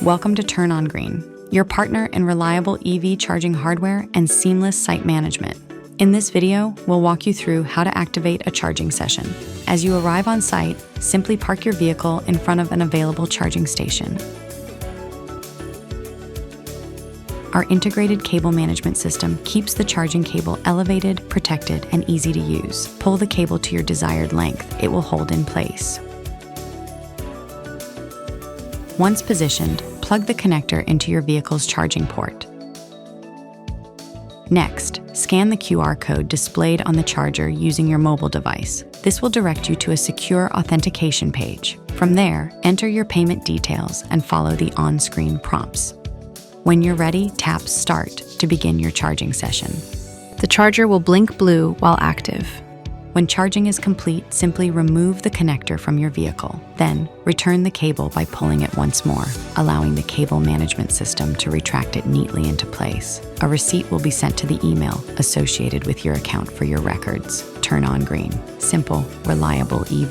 Welcome to TurnOnGreen, your partner in reliable EV charging hardware and seamless site management. In this video, we'll walk you through how to activate a charging session. As you arrive on site, simply park your vehicle in front of an available charging station. Our integrated cable management system keeps the charging cable elevated, protected, and easy to use. Pull the cable to your desired length. It will hold in place. Once positioned, plug the connector into your vehicle's charging port. Next, scan the QR code displayed on the charger using your mobile device. This will direct you to a secure authentication page. From there, enter your payment details and follow the on-screen prompts. When you're ready, tap Start to begin your charging session. The charger will blink blue while active. When charging is complete, simply remove the connector from your vehicle. Then, return the cable by pulling it once more, allowing the cable management system to retract it neatly into place. A receipt will be sent to the email associated with your account for your records. TurnOnGreen. Simple, reliable EV